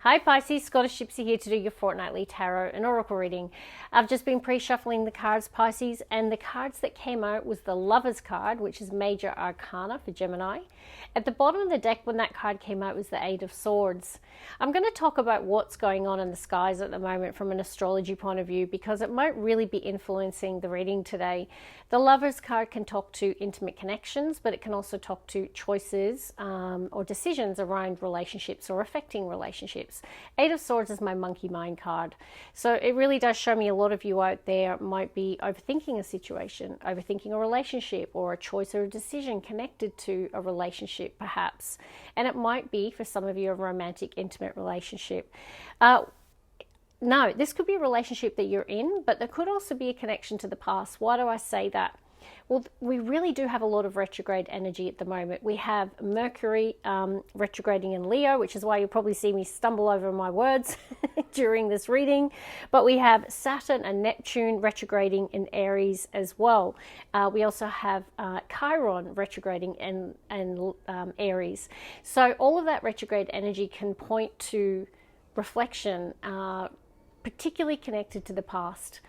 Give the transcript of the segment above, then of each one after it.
Hi Pisces, Scottish Gypsy here to do your fortnightly tarot and oracle reading. I've just been pre-shuffling the cards, Pisces, and the cards that came out was the Lovers card, which is Major Arcana for Gemini. At the bottom of the deck when that card came out was the Eight of Swords. I'm going to talk about what's going on in the skies at the moment from an astrology point of view because it might really be influencing the reading today. The Lovers card can talk to intimate connections, but it can also talk to choices or decisions around relationships or affecting relationships. Eight of Swords is my monkey mind card. So it really does show me a lot of you out there might be overthinking a situation, overthinking a relationship or a choice or a decision connected to a relationship perhaps. And it might be for some of you a romantic, intimate relationship. No, this could be a relationship that you're in, but there could also be a connection to the past. Why do I say that? Well, we really do have a lot of retrograde energy at the moment. We have Mercury retrograding in Leo, which is why you'll probably see me stumble over my words during this reading. But we have Saturn and Neptune retrograding in Aries as well. We also have Chiron retrograding in Aries. So all of that retrograde energy can point to reflection, particularly connected to the past.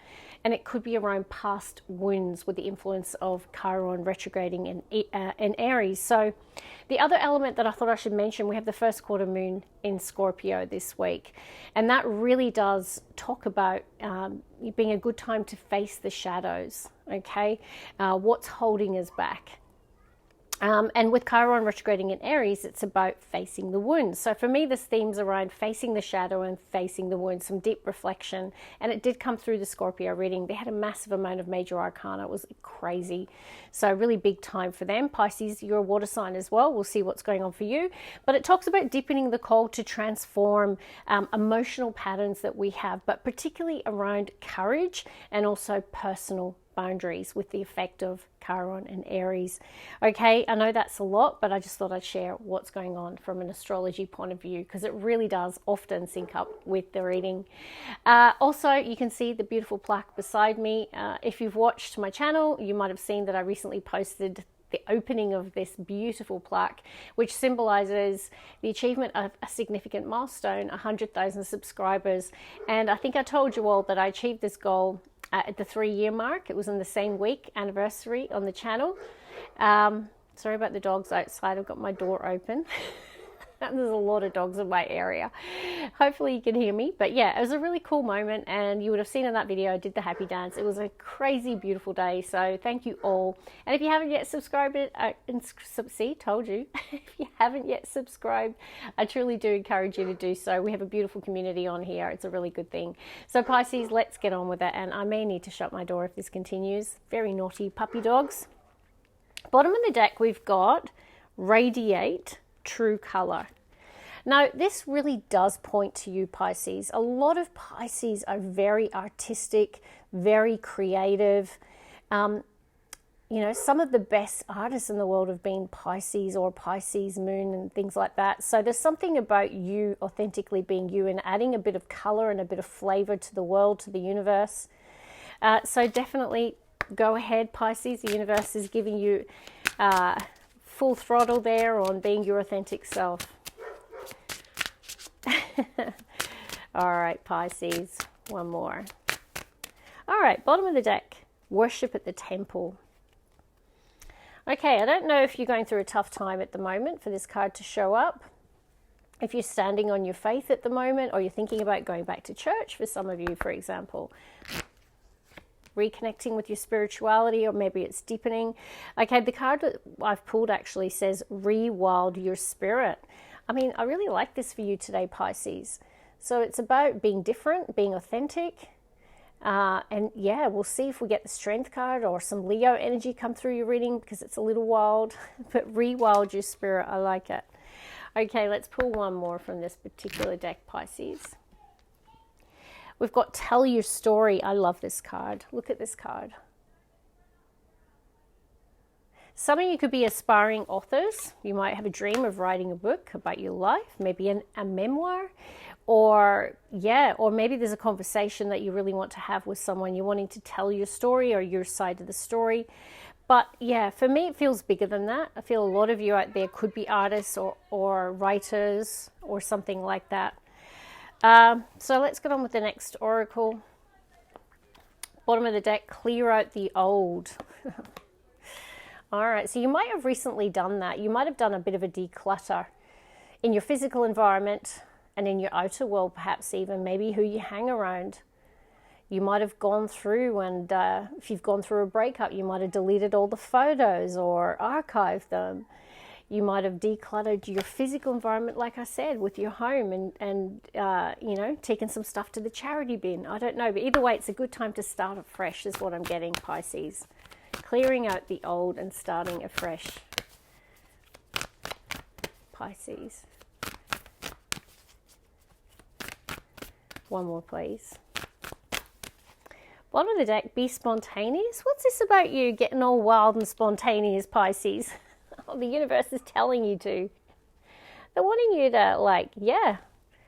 And it could be around past wounds with the influence of Chiron retrograding in Aries. So the other element that I thought I should mention, we have the first quarter moon in Scorpio this week. And that really does talk about being a good time to face the shadows, okay? What's holding us back. And with Chiron retrograding in Aries, it's about facing the wounds. So for me, this theme's around facing the shadow and facing the wounds, some deep reflection. And it did come through the Scorpio reading. They had a massive amount of major arcana. It was crazy. So really big time for them. Pisces, you're a water sign as well. We'll see what's going on for you. But it talks about deepening the call to transform emotional patterns that we have, but particularly around courage and also personal boundaries with the effect of Chiron and Aries. Okay, I know that's a lot, but I just thought I'd share what's going on from an astrology point of view because it really does often sync up with the reading. Also, you can see the beautiful plaque beside me. If you've watched my channel, you might have seen that I recently posted the opening of this beautiful plaque, which symbolizes the achievement of a significant milestone, 100,000 subscribers. And I think I told you all that I achieved this goal at the 3-year mark. It was in the same week anniversary on the channel. Sorry about the dogs outside. I've got my door open. There's a lot of dogs in my area. Hopefully you can hear me. But yeah, it was a really cool moment. And you would have seen in that video, I did the happy dance. It was a crazy, beautiful day. So thank you all. And if you haven't yet subscribed, see, told you. If you haven't yet subscribed, I truly do encourage you to do so. We have a beautiful community on here. It's a really good thing. So Pisces, let's get on with it. And I may need to shut my door if this continues. Very naughty puppy dogs. Bottom of the deck, we've got Radiate True Color. Now, this really does point to you, Pisces. A lot of Pisces are very artistic, very creative. You know, some of the best artists in the world have been Pisces or Pisces moon and things like that. So there's something about you authentically being you and adding a bit of color and a bit of flavor to the world, to the universe. So definitely go ahead, Pisces. The universe is giving you full throttle there on being your authentic self. All right, Pisces, one more. All right, bottom of the deck, worship at the temple. Okay, I don't know if you're going through a tough time at the moment for this card to show up. If you're standing on your faith at the moment, or you're thinking about going back to church for some of you, for example. Reconnecting with your spirituality, or maybe it's deepening. Okay, the card that I've pulled actually says rewild your spirit. I mean, I really like this for you today, Pisces. So it's about being different, being authentic. And yeah, we'll see if we get the Strength card or some Leo energy come through your reading because it's a little wild. But rewild your spirit, I like it. Okay, let's pull one more from this particular deck, Pisces. We've got Tell Your Story. I love this card. Look at this card. Some of you could be aspiring authors. You might have a dream of writing a book about your life, maybe a memoir, or maybe there's a conversation that you really want to have with someone. You're wanting to tell your story or your side of the story. But yeah, for me, it feels bigger than that. I feel a lot of you out there could be artists or writers or something like that. So let's get on with the next oracle. Bottom of the deck, clear out the old. All right, so you might have recently done that. You might have done a bit of a declutter in your physical environment and in your outer world, perhaps even maybe who you hang around. You might have gone through and if you've gone through a breakup, you might have deleted all the photos or archived them. You might have decluttered your physical environment, like I said, with your home and you know, taken some stuff to the charity bin. I don't know, but either way, it's a good time to start afresh is what I'm getting, Pisces. Clearing out the old and starting afresh, Pisces. One more, please. Bottom of the deck, be spontaneous. What's this about you getting all wild and spontaneous, Pisces? Oh, the universe is telling you to. They're wanting you to, like, yeah,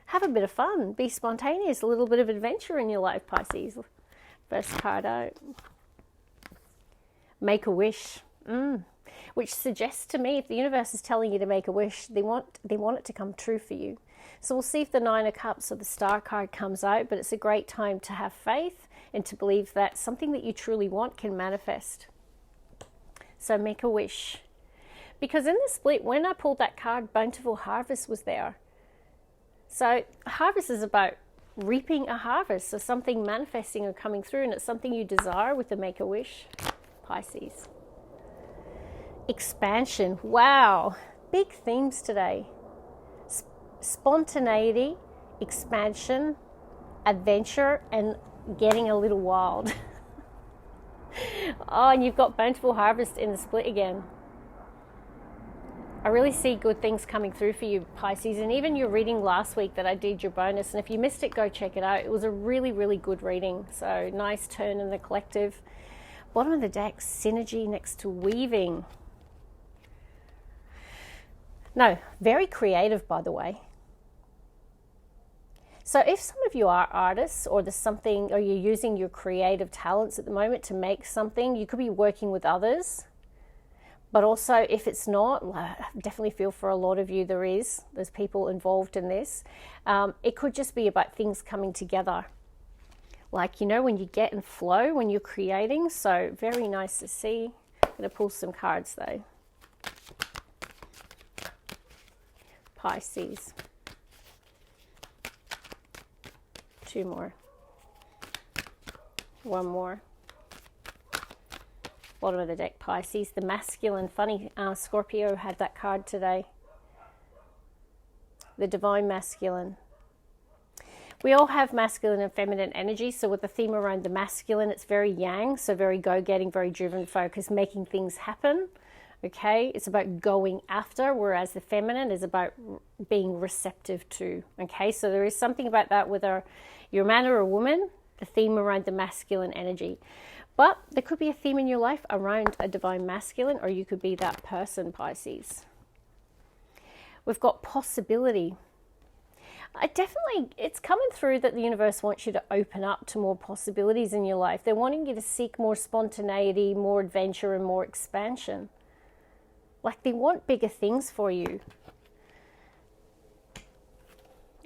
have a bit of fun. Be spontaneous. A little bit of adventure in your life, Pisces. First card out. Make a wish. Which suggests to me, if the universe is telling you to make a wish, they want it to come true for you. So we'll see if the Nine of Cups or the Star card comes out, but it's a great time to have faith and to believe that something that you truly want can manifest. So make a wish. Because in the split, when I pulled that card, Bountiful Harvest was there. So harvest is about reaping a harvest, so something manifesting or coming through, and it's something you desire with the Make a Wish, Pisces. Expansion. Wow. Big themes today. Spontaneity, expansion, adventure, and getting a little wild. Oh, and you've got Bountiful Harvest in the split again. I really see good things coming through for you, Pisces, and even your reading last week that I did, your bonus, and if you missed it, go check it out. It was a really, really good reading, so nice turn in the collective. Bottom of the deck, synergy next to weaving. No, very creative, by the way. So if some of you are artists or there's something, or you're using your creative talents at the moment to make something, you could be working with others. But also, if it's not, definitely feel for a lot of you there's people involved in this. It could just be about things coming together. Like, you know, when you get in flow, when you're creating. So very nice to see. I'm going to pull some cards though. Pisces. Two more. One more. Bottom of the deck, Pisces, the masculine. Funny, Scorpio had that card today. The divine masculine. We all have masculine and feminine energy, so with the theme around the masculine, it's very yang, so very go-getting, very driven, focused, making things happen. Okay, it's about going after, whereas the feminine is about being receptive to. Okay, so there is something about that, whether you're a man or a woman, the theme around the masculine energy. But there could be a theme in your life around a divine masculine, or you could be that person, Pisces. We've got possibility. It's coming through that the universe wants you to open up to more possibilities in your life. They're wanting you to seek more spontaneity, more adventure, and more expansion. Like they want bigger things for you.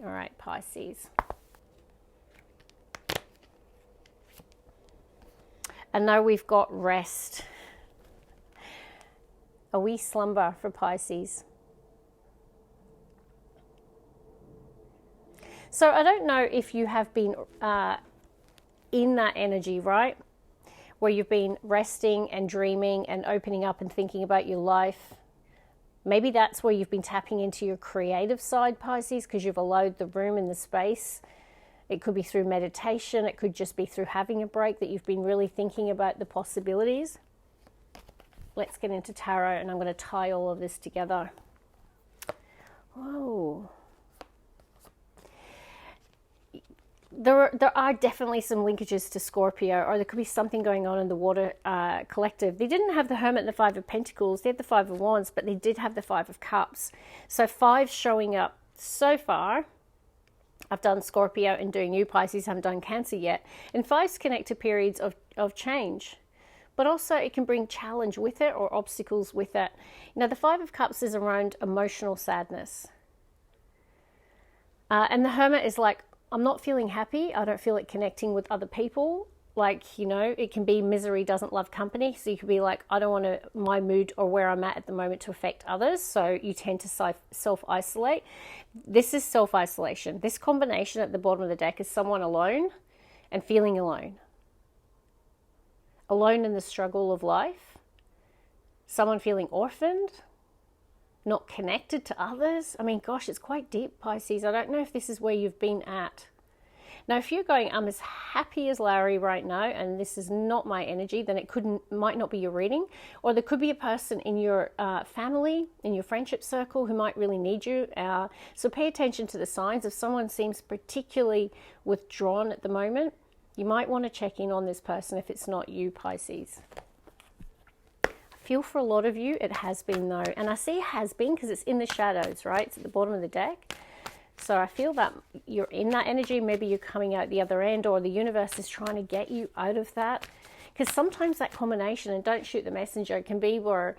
All right, Pisces. And now we've got rest. A wee slumber for Pisces. So I don't know if you have been in that energy, right? Where you've been resting and dreaming and opening up and thinking about your life. Maybe that's where you've been tapping into your creative side, Pisces, because you've allowed the room and the space. It could be through meditation. It could just be through having a break that you've been really thinking about the possibilities. Let's get into tarot, and I'm going to tie all of this together. Whoa. There are definitely some linkages to Scorpio, or there could be something going on in the water collective. They didn't have the Hermit and the Five of Pentacles. They had the Five of Wands, but they did have the Five of Cups. So five showing up so far. I've done Scorpio and doing you, Pisces. I haven't done Cancer yet. And fives connect to periods of change. But also it can bring challenge with it or obstacles with it. You know, the Five of Cups is around emotional sadness. And the Hermit is like I'm not feeling happy. I don't feel it connecting with other people. Like, you know, it can be misery doesn't love company. So you could be like, I don't want my mood or where I'm at the moment to affect others. So you tend to self-isolate. This is self-isolation. This combination at the bottom of the deck is someone alone and feeling alone. Alone in the struggle of life. Someone feeling orphaned. Not connected to others. I mean, gosh, it's quite deep, Pisces. I don't know if this is where you've been at. Now, if you're going, I'm as happy as Larry right now, and this is not my energy, then it might not be your reading. Or there could be a person in your family, in your friendship circle, who might really need you. So pay attention to the signs. If someone seems particularly withdrawn at the moment, you might want to check in on this person if it's not you, Pisces. I feel for a lot of you, it has been though. And I see has been because it's in the shadows, right? It's at the bottom of the deck. So I feel that you're in that energy. Maybe you're coming out the other end, or the universe is trying to get you out of that. Because sometimes that combination, and don't shoot the messenger, can be where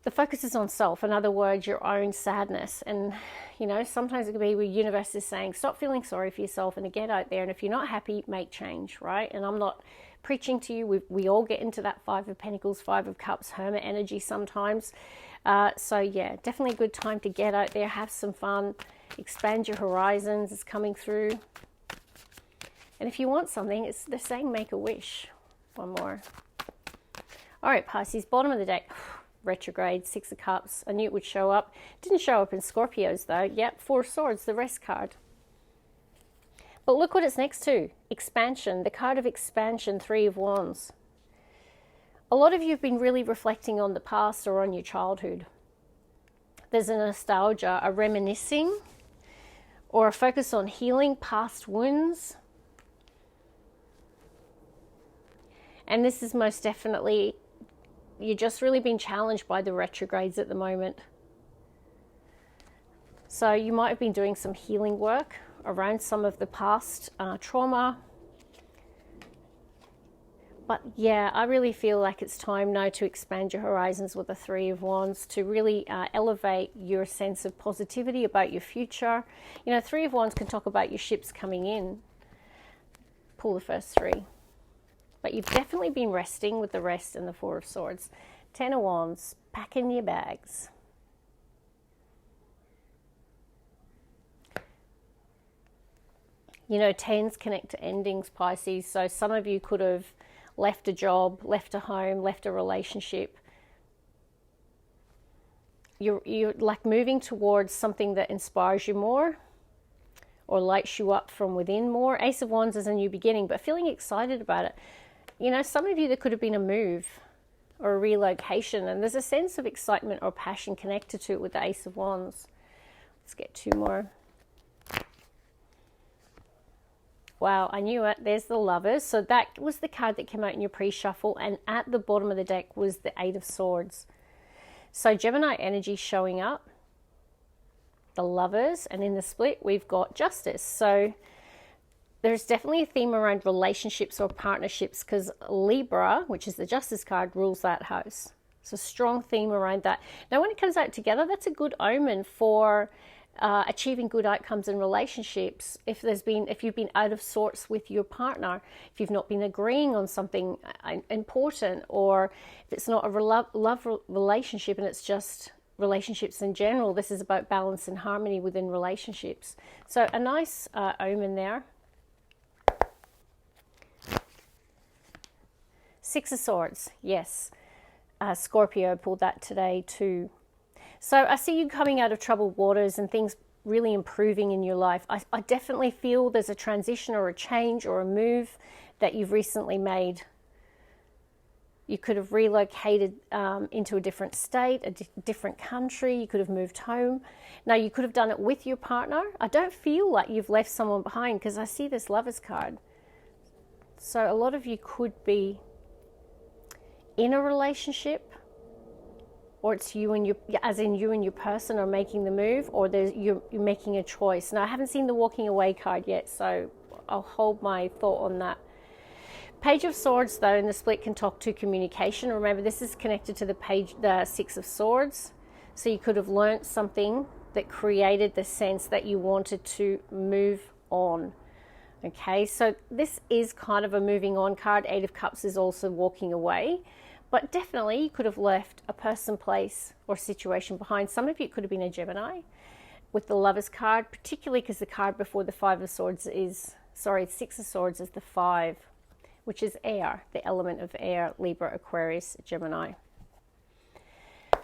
the focus is on self. In other words, your own sadness. And, you know, sometimes it can be where the universe is saying, stop feeling sorry for yourself and to get out there. And if you're not happy, make change, right? And I'm not preaching to you. We all get into that Five of Pentacles, Five of Cups, Hermit energy sometimes. So yeah, definitely a good time to get out there, have some fun. Expand your horizons is coming through. And if you want something, they're saying make a wish. One more. All right, Pisces, bottom of the deck. Retrograde, Six of Cups. I knew it would show up. Didn't show up in Scorpios though. Yep, Four of Swords, the rest card. But look what it's next to. Expansion, the card of expansion, Three of Wands. A lot of you have been really reflecting on the past or on your childhood. There's a nostalgia, a reminiscing, or a focus on healing past wounds. And this is most definitely, you're just really being challenged by the retrogrades at the moment. So you might have been doing some healing work around some of the past trauma. But yeah, I really feel like it's time now to expand your horizons with the Three of Wands, to really elevate your sense of positivity about your future. You know, Three of Wands can talk about your ships coming in. Pull the first three. But you've definitely been resting with the rest and the Four of Swords. Ten of Wands, pack in your bags. You know, tens connect to endings, Pisces. So some of you could have left a job, left a home, left a relationship. You're like moving towards something that inspires you more or lights you up from within more. Ace of Wands is a new beginning, but feeling excited about it. You know, some of you, there could have been a move or a relocation, and there's a sense of excitement or passion connected to it with the Ace of Wands. Let's get two more. Wow, I knew it. There's the Lovers. So that was the card that came out in your pre-shuffle, and at the bottom of the deck was the Eight of Swords. So Gemini energy showing up, the Lovers, and in the split we've got Justice. So there's definitely a theme around relationships or partnerships, because Libra, which is the Justice card, rules that house. So strong theme around that. Now when it comes out together, that's a good omen for achieving good outcomes in relationships. If you've been out of sorts with your partner, if you've not been agreeing on something important, or if it's not a love relationship and it's just relationships in general, this is about balance and harmony within relationships. So a nice omen there. Six of Swords, yes. Scorpio pulled that today too. So I see you coming out of troubled waters and things really improving in your life. I definitely feel there's a transition or a change or a move that you've recently made. You could have relocated into a different state, a different country. You could have moved home. Now, you could have done it with your partner. I don't feel like you've left someone behind, because I see this Lovers card. So a lot of you could be in a relationship, or it's you and your person are making the move, or you're making a choice. Now, I haven't seen the walking away card yet, so I'll hold my thought on that. Page of Swords, though, in the split can talk to communication. Remember, this is connected to the Six of Swords. So you could have learnt something that created the sense that you wanted to move on. Okay, so this is kind of a moving on card. 8 of Cups is also walking away, but definitely you could have left a person, place, or situation behind. Some of you, it could have been a Gemini with the Lovers card, particularly because the card before the 5 of Swords is, sorry, 6 of Swords is the 5, which is air, the element of air, Libra, Aquarius, Gemini.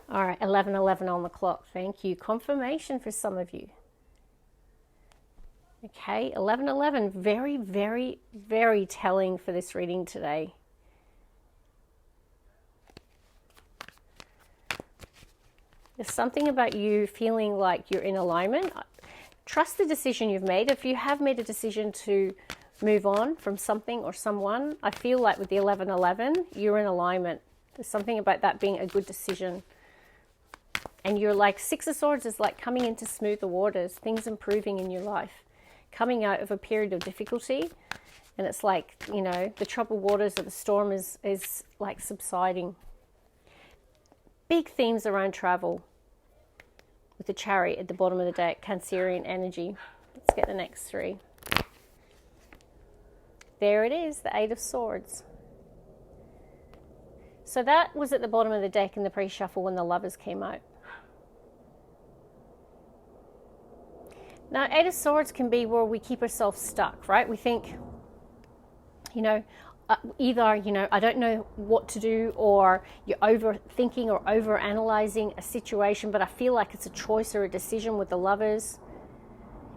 All right, 11:11 on the clock. Thank you. Confirmation for some of you. Okay, 11:11, very, very, very telling for this reading today. There's something about you feeling like you're in alignment. Trust the decision you've made. If you have made a decision to move on from something or someone, I feel like with the 11:11, you're in alignment. There's something about that being a good decision. And you're like, 6 of Swords is like coming into smoother waters, things improving in your life, coming out of a period of difficulty. And it's like, you know, the troubled waters of the storm is like subsiding. Big themes around travel with the Chariot at the bottom of the deck, Cancerian energy. Let's get the next 3. There it is, the 8 of Swords. So that was at the bottom of the deck in the pre-shuffle when the Lovers came out. Now, 8 of Swords can be where we keep ourselves stuck, right? We think, you know, either, you know, I don't know what to do, or you're overthinking or overanalyzing a situation, but I feel like it's a choice or a decision with the Lovers.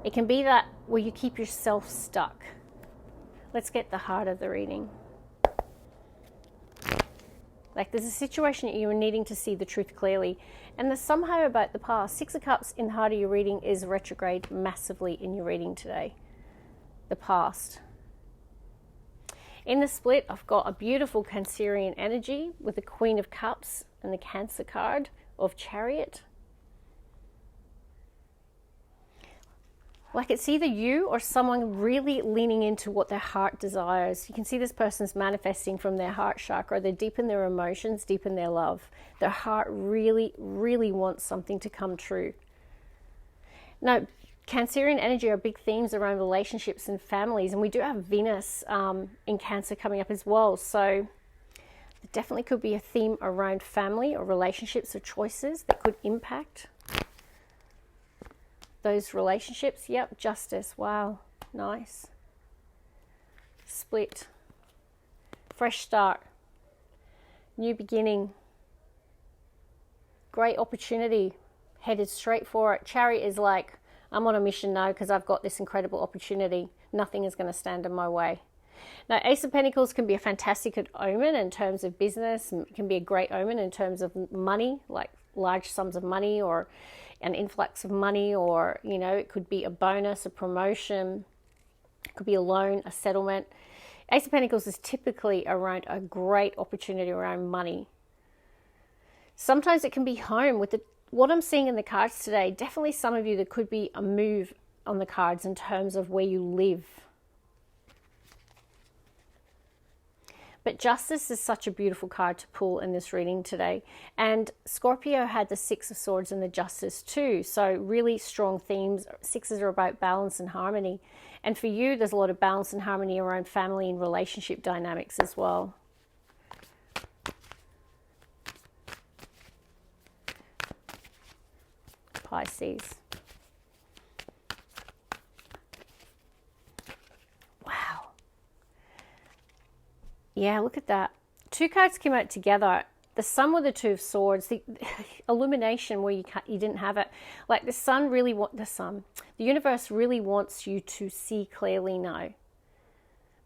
It can be that where you keep yourself stuck. Let's get the heart of the reading. Like there's a situation that you're needing to see the truth clearly. And there's somehow about the past. 6 of Cups in the heart of your reading is retrograde massively in your reading today. The past. In the split, I've got a beautiful Cancerian energy with the Queen of Cups and the Cancer card of Chariot. Like it's either you or someone really leaning into what their heart desires. You can see this person's manifesting from their heart chakra. They're deep in their emotions, deep in their love. Their heart really, really wants something to come true. Now, Cancerian energy are big themes around relationships and families. And we do have Venus in Cancer coming up as well. So there definitely could be a theme around family or relationships or choices that could impact those relationships. Yep, Justice. Wow, nice. Split. Fresh start. New beginning. Great opportunity. Headed straight for it. Chariot is like, I'm on a mission now because I've got this incredible opportunity. Nothing is going to stand in my way. Now, Ace of Pentacles can be a fantastic omen in terms of business. It can be a great omen in terms of money, like large sums of money or an influx of money, or, you know, it could be a bonus, a promotion, it could be a loan, a settlement. Ace of Pentacles is typically around a great opportunity around money. Sometimes it can be home with what I'm seeing in the cards today. Definitely some of you, there could be a move on the cards in terms of where you live. But Justice is such a beautiful card to pull in this reading today. And Scorpio had the 6 of Swords and the Justice too. So really strong themes. 6s are about balance and harmony. And for you, there's a lot of balance and harmony around family and relationship dynamics as well. Pisces. Yeah, look at that. 2 cards came out together. The Sun with the 2 of Swords, the illumination where you didn't have it. Like the universe really wants you to see clearly now.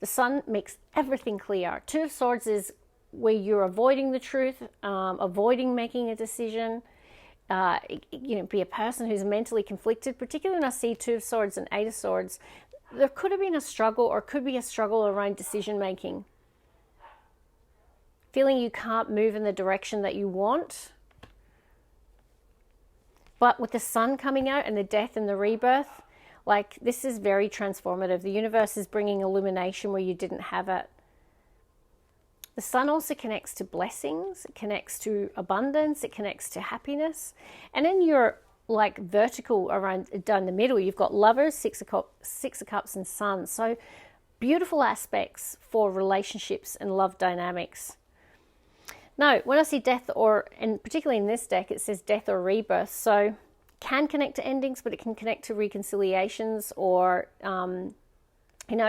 The Sun makes everything clear. 2 of Swords is where you're avoiding the truth, avoiding making a decision. You know, be a person who's mentally conflicted. Particularly when I see 2 of Swords and 8 of Swords, there could have been a struggle, or could be a struggle around decision making. Feeling you can't move in the direction that you want. But with the Sun coming out and the death and the rebirth, like this is very transformative. The universe is bringing illumination where you didn't have it. The Sun also connects to blessings. It connects to abundance. It connects to happiness. And in your like vertical around down the middle. You've got Lovers, Six of Cups, and Sun. So beautiful aspects for relationships and love dynamics. Now, when I see death, and particularly in this deck, it says death or rebirth. So can connect to endings, but it can connect to reconciliations or,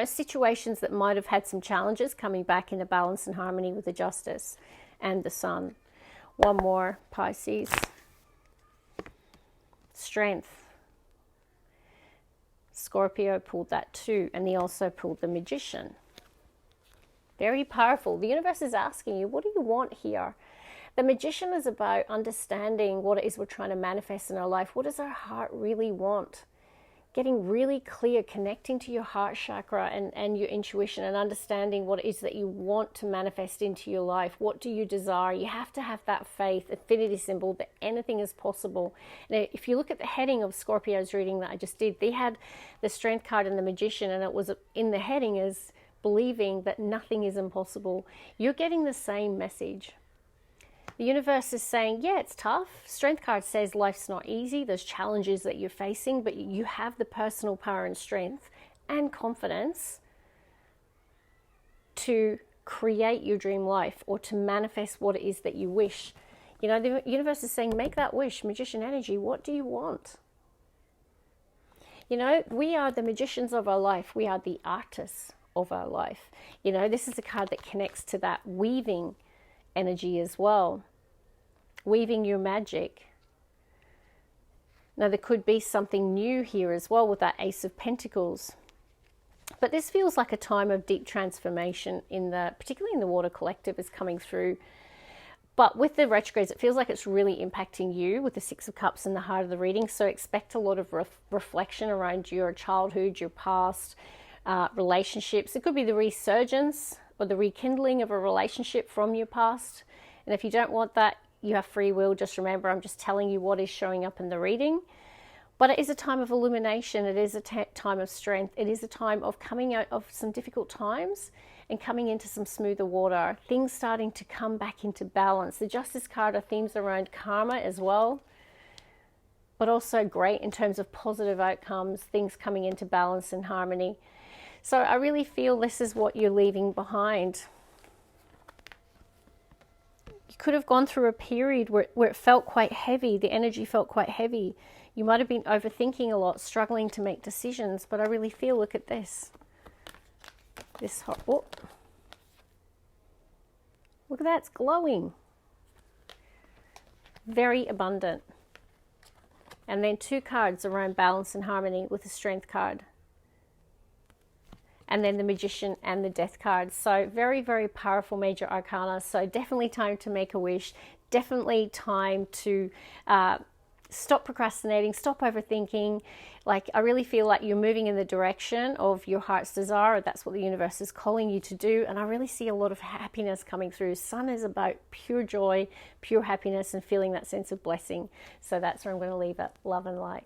situations that might have had some challenges coming back into balance and harmony with the Justice and the Sun. One more, Pisces. Strength. Scorpio pulled that too, and he also pulled the Magician. Very powerful. The universe is asking you, what do you want here? The Magician is about understanding what it is we're trying to manifest in our life. What does our heart really want? Getting really clear, connecting to your heart chakra and your intuition, and understanding what it is that you want to manifest into your life. What do you desire? You have to have that faith, affinity symbol, that anything is possible. Now, if you look at the heading of Scorpio's reading that I just did, they had the Strength card and the Magician, and it was in the heading is believing that nothing is impossible. You're getting the same message. The universe is saying, yeah, it's tough. Strength card says life's not easy. There's challenges that you're facing, but you have the personal power and strength and confidence to create your dream life or to manifest what it is that you wish. The universe is saying, make that wish. Magician energy, what do you want? We are the magicians of our life. We are the artists of our life. This is a card that connects to that weaving energy as well. Weaving your magic. Now, there could be something new here as well with that Ace of Pentacles. But this feels like a time of deep transformation, particularly in the Water Collective is coming through. But with the retrogrades, it feels like it's really impacting you with the Six of Cups in the heart of the reading. So expect a lot of reflection around your childhood, your past, relationships. It could be the resurgence or the rekindling of a relationship from your past. And if you don't want that, you have free will. Just remember, I'm just telling you what is showing up in the reading. But it is a time of illumination. It is a time of strength. It is a time of coming out of some difficult times and coming into some smoother water. Things starting to come back into balance. The Justice card are themes around karma as well, but also great in terms of positive outcomes, things coming into balance and harmony. So I really feel this is what you're leaving behind. You could have gone through a period where it felt quite heavy. The energy felt quite heavy. You might have been overthinking a lot, struggling to make decisions. But I really feel, look at this. Look at that, it's glowing. Very abundant. And then two cards around balance and harmony with the Strength card. And then the Magician and the Death card. So very, very powerful major arcana. So definitely time to make a wish. Definitely time to stop procrastinating, stop overthinking. Like, I really feel like you're moving in the direction of your heart's desire. That's what the universe is calling you to do. And I really see a lot of happiness coming through. Sun is about pure joy, pure happiness, and feeling that sense of blessing. So that's where I'm going to leave it. Love and light.